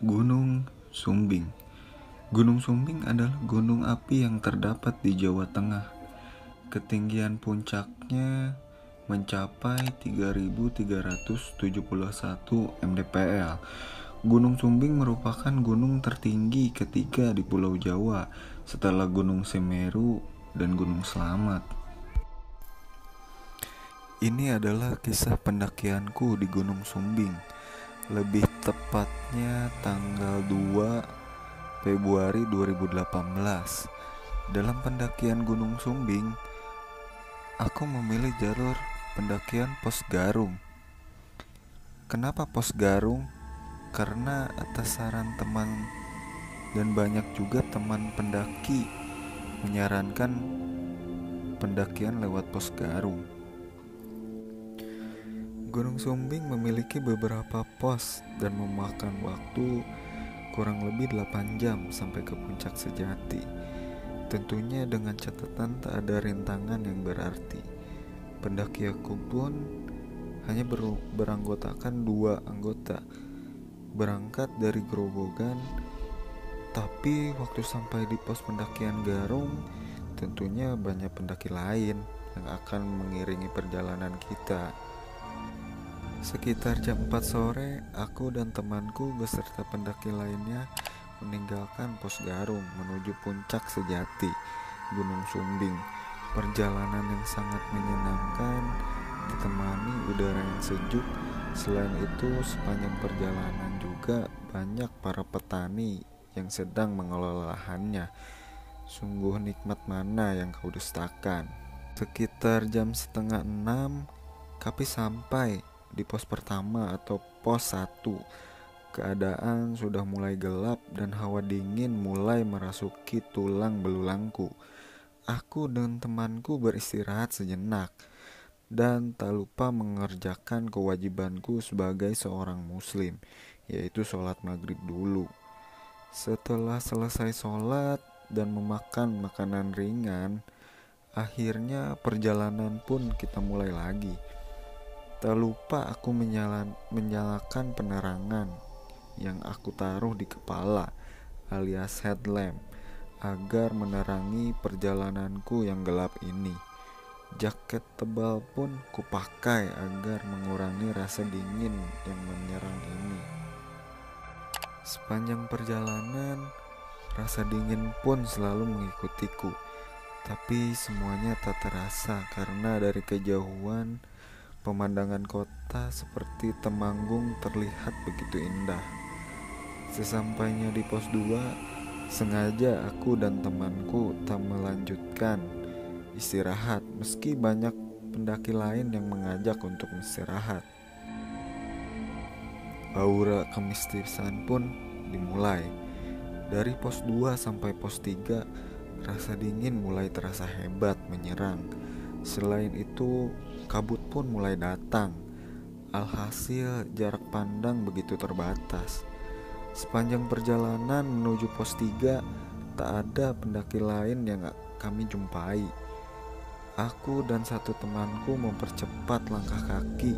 Gunung Sumbing. Gunung Sumbing adalah gunung api yang terdapat di Jawa Tengah. Ketinggian puncaknya mencapai 3.371 mdpl. Gunung Sumbing merupakan gunung tertinggi ketiga di Pulau Jawa setelah Gunung Semeru dan Gunung Slamet. Ini adalah kisah pendakianku di Gunung Sumbing. Lebih tepatnya tanggal 2 Februari 2018. Dalam pendakian Gunung Sumbing, aku memilih jalur pendakian Pos Garung. Kenapa Pos Garung? Karena atas saran teman dan banyak juga teman pendaki menyarankan pendakian lewat Pos Garung. Gunung Sumbing memiliki beberapa pos dan memakan waktu kurang lebih 8 jam sampai ke puncak sejati. Tentunya dengan catatan tak ada rintangan yang berarti. Pendaki aku pun hanya beranggotakan 2 anggota. Berangkat dari Grobogan, tapi waktu sampai di pos pendakian Garung, tentunya banyak pendaki lain yang akan mengiringi perjalanan kita. Sekitar jam 4 sore, aku dan temanku beserta pendaki lainnya meninggalkan Pos Garung menuju puncak sejati, Gunung Sumbing. Perjalanan yang sangat menyenangkan, ditemani udara yang sejuk. Selain itu, sepanjang perjalanan juga banyak para petani yang sedang mengelola lahannya. Sungguh nikmat mana yang kau dustakan. Sekitar jam setengah 6, kami sampai di pos pertama atau pos 1. Keadaan sudah mulai gelap dan hawa dingin mulai merasuki tulang belulangku. Aku dan temanku beristirahat sejenak dan tak lupa mengerjakan kewajibanku sebagai seorang muslim, yaitu sholat maghrib dulu. Setelah selesai sholat dan memakan makanan ringan, akhirnya perjalanan pun kita mulai lagi. Tak lupa aku menyalakan penerangan yang aku taruh di kepala alias headlamp agar menerangi perjalananku yang gelap ini. Jaket tebal pun kupakai agar mengurangi rasa dingin yang menyerang ini. Sepanjang perjalanan, rasa dingin pun selalu mengikutiku. Tapi semuanya tak terasa karena dari kejauhan pemandangan kota seperti Temanggung terlihat begitu indah. Sesampainya di pos 2, sengaja aku dan temanku tak melanjutkan istirahat meski banyak pendaki lain yang mengajak untuk istirahat. Aura kemistisan pun dimulai. Dari pos 2 sampai pos 3, rasa dingin mulai terasa hebat menyerang. Selain itu, kabut pun mulai datang. Alhasil jarak pandang begitu terbatas. Sepanjang perjalanan menuju pos 3, tak ada pendaki lain yang kami jumpai. Aku dan satu temanku mempercepat langkah kaki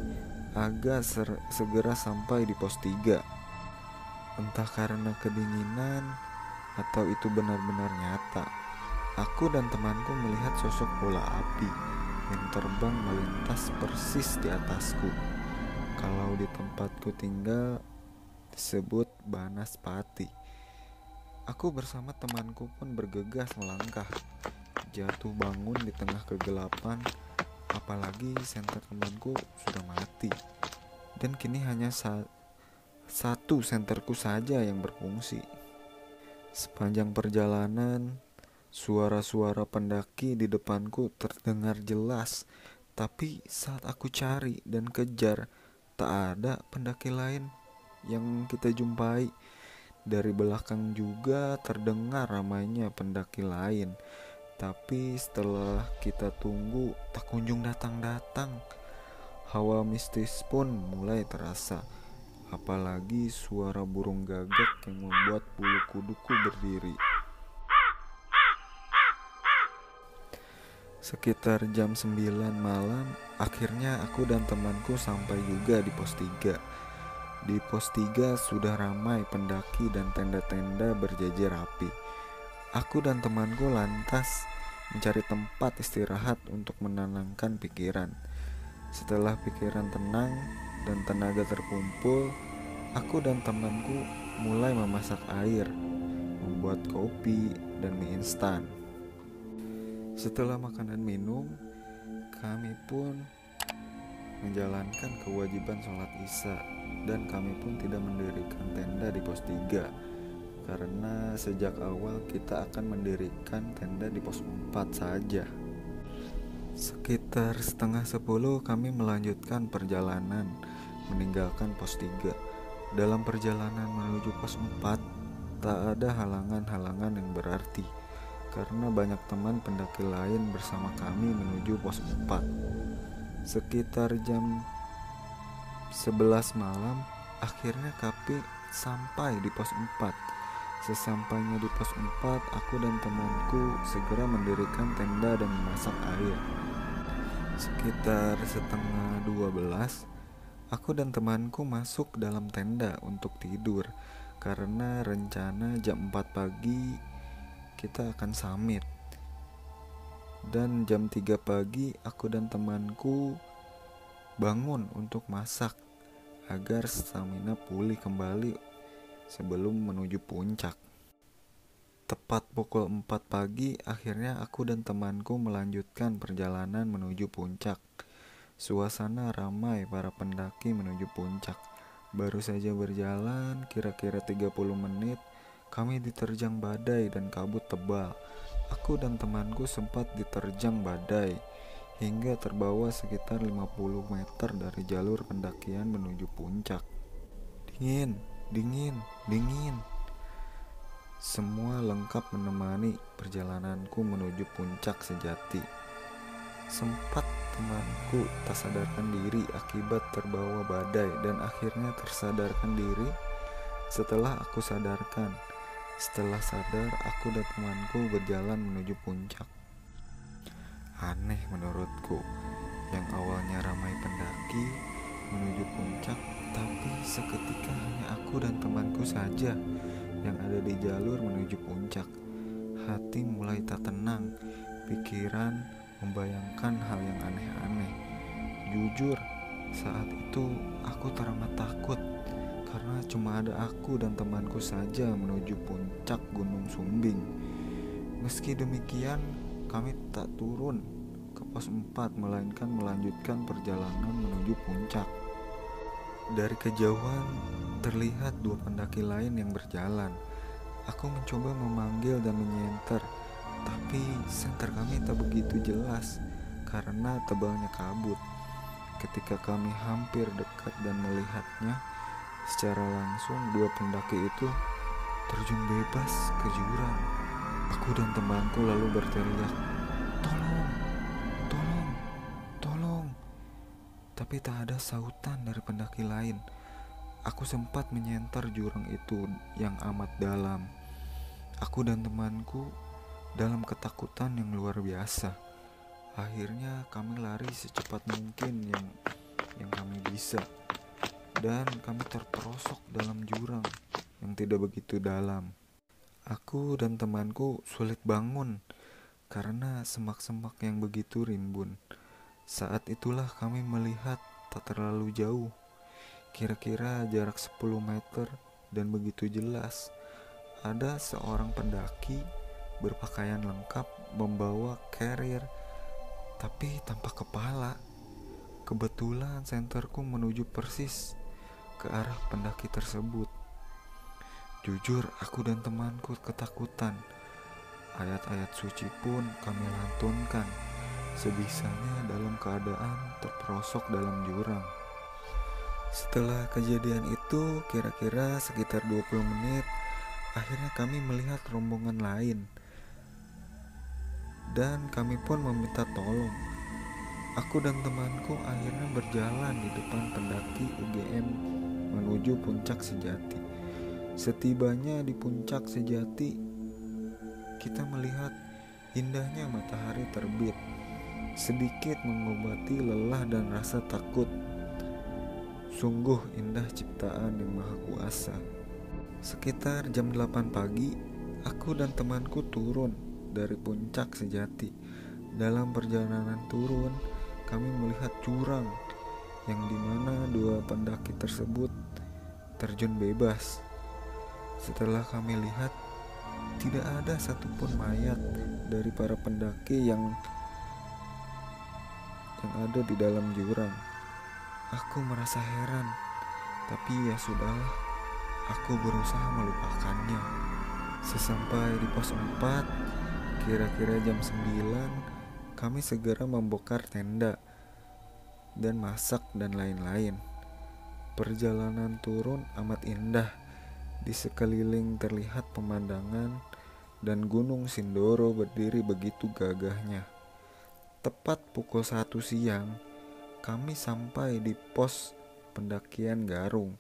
agar segera sampai di pos 3. Entah karena kedinginan atau itu benar-benar nyata, aku dan temanku melihat sosok bola api yang terbang melintas persis di atasku. Kalau di tempatku tinggal disebut Banaspati. Aku bersama temanku pun bergegas melangkah. Jatuh bangun di tengah kegelapan, apalagi senter temanku sudah mati. Dan kini hanya satu senterku saja yang berfungsi. Sepanjang perjalanan, suara-suara pendaki di depanku terdengar jelas, tapi saat aku cari dan kejar, tak ada pendaki lain yang kita jumpai. Dari belakang juga terdengar ramainya pendaki lain, tapi setelah kita tunggu tak kunjung datang-datang. Hawa mistis pun mulai terasa, apalagi suara burung gagak yang membuat bulu kuduku berdiri. Sekitar jam 9 malam, akhirnya aku dan temanku sampai juga di pos 3. Di pos 3 sudah ramai pendaki dan tenda-tenda berjejer rapi. Aku dan temanku lantas mencari tempat istirahat untuk menenangkan pikiran. Setelah pikiran tenang dan tenaga terkumpul, aku dan temanku mulai memasak air, membuat kopi dan mie instan. Setelah makanan minum, kami pun menjalankan kewajiban sholat isya, dan kami pun tidak mendirikan tenda di pos 3 karena sejak awal kita akan mendirikan tenda di pos 4 saja. Sekitar setengah 10 kami melanjutkan perjalanan meninggalkan pos 3. Dalam perjalanan menuju pos 4 tak ada halangan-halangan yang berarti karena banyak teman pendaki lain bersama kami menuju pos 4. Sekitar jam 11 malam, akhirnya kami sampai di pos 4. Sesampainya di pos 4, aku dan temanku segera mendirikan tenda dan memasak air. Sekitar setengah 12, aku dan temanku masuk dalam tenda untuk tidur karena rencana jam 4 pagi kita akan summit. Dan jam 3 pagi aku dan temanku bangun untuk masak agar stamina pulih kembali sebelum menuju puncak. Tepat pukul 4 pagi akhirnya aku dan temanku melanjutkan perjalanan menuju puncak. Suasana ramai para pendaki menuju puncak. Baru saja berjalan kira-kira 30 menit, kami diterjang badai dan kabut tebal. Aku dan temanku sempat diterjang badai hingga terbawa sekitar 50 meter dari jalur pendakian menuju puncak. Dingin, dingin, dingin. Semua lengkap menemani perjalananku menuju puncak sejati. Sempat temanku tak sadarkan diri akibat terbawa badai dan akhirnya tersadarkan diri setelah aku sadarkan. Setelah sadar, aku dan temanku berjalan menuju puncak. Aneh menurutku, yang awalnya ramai pendaki menuju puncak, tapi seketika hanya aku dan temanku saja yang ada di jalur menuju puncak. Hati mulai tak tenang, pikiran membayangkan hal yang aneh-aneh. Jujur, saat itu aku teramat takut karena cuma ada aku dan temanku saja menuju puncak Gunung Sumbing. Meski demikian, kami tak turun ke pos 4 melainkan melanjutkan perjalanan menuju puncak. Dari kejauhan terlihat 2 pendaki lain yang berjalan. Aku mencoba memanggil dan menyenter, tapi senter kami tak begitu jelas karena tebalnya kabut. Ketika kami hampir dekat dan melihatnya secara langsung, 2 pendaki itu terjun bebas ke jurang. Aku dan temanku lalu berteriak, "Tolong, tolong, tolong!" Tapi tak ada sautan dari pendaki lain. Aku sempat menyenter jurang itu yang amat dalam. Aku dan temanku dalam ketakutan yang luar biasa. Akhirnya kami lari secepat mungkin yang kami bisa. Dan kami terperosok dalam jurang yang tidak begitu dalam. Aku dan temanku sulit bangun karena semak-semak yang begitu rimbun. Saat itulah kami melihat tak terlalu jauh, kira-kira jarak 10 meter, dan begitu jelas ada seorang pendaki berpakaian lengkap membawa carrier tapi tanpa kepala. Kebetulan senterku menuju persis ke arah pendaki tersebut. Jujur, aku dan temanku ketakutan. Ayat-ayat suci pun kami lantunkan sebisanya dalam keadaan terperosok dalam jurang. Setelah kejadian itu kira-kira sekitar 20 menit, akhirnya kami melihat rombongan lain dan kami pun meminta tolong. Aku dan temanku akhirnya berjalan di depan pendaki UGM menuju puncak sejati. Setibanya di puncak sejati, kita melihat indahnya matahari terbit, sedikit mengobati lelah dan rasa takut. Sungguh indah ciptaan yang maha kuasa. Sekitar jam 8 pagi, aku dan temanku turun dari puncak sejati. Dalam perjalanan turun, kami melihat jurang yang dimana dua pendaki tersebut terjun bebas. Setelah kami lihat, tidak ada satupun mayat dari para pendaki yang ada di dalam jurang. Aku merasa heran, tapi ya sudahlah, aku berusaha melupakannya. Sesampai di pos 4, kira-kira jam 9, kami segera membongkar tenda dan masak dan lain-lain. Perjalanan turun amat indah. Di sekeliling terlihat pemandangan dan Gunung Sindoro berdiri begitu gagahnya. Tepat pukul 1 siang, kami sampai di pos pendakian Garung.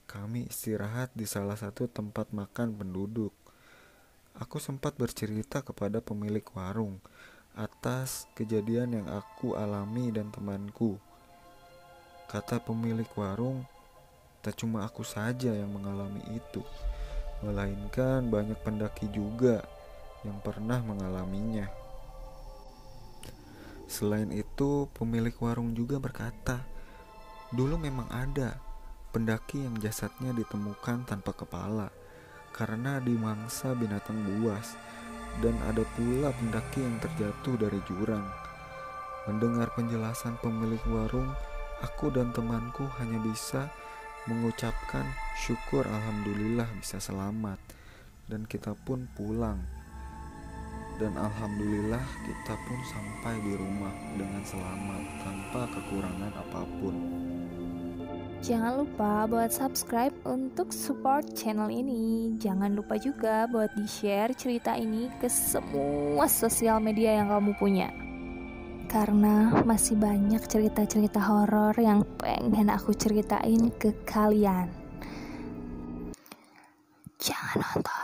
Kami istirahat di salah satu tempat makan penduduk. Aku sempat bercerita kepada pemilik warung atas kejadian yang aku alami dan temanku. Kata pemilik warung, tak cuma aku saja yang mengalami itu, melainkan banyak pendaki juga yang pernah mengalaminya. Selain itu, pemilik warung juga berkata, dulu memang ada pendaki yang jasadnya ditemukan tanpa kepala karena dimangsa binatang buas, dan ada pula pendaki yang terjatuh dari jurang. Mendengar penjelasan pemilik warung, aku dan temanku hanya bisa mengucapkan syukur alhamdulillah bisa selamat, dan kita pun pulang. Dan alhamdulillah kita pun sampai di rumah dengan selamat tanpa kekurangan apapun. Jangan lupa buat subscribe untuk support channel ini. Jangan lupa juga buat di-share cerita ini ke semua sosial media yang kamu punya. Karena masih banyak cerita-cerita horor yang pengen aku ceritain ke kalian. Jangan nonton.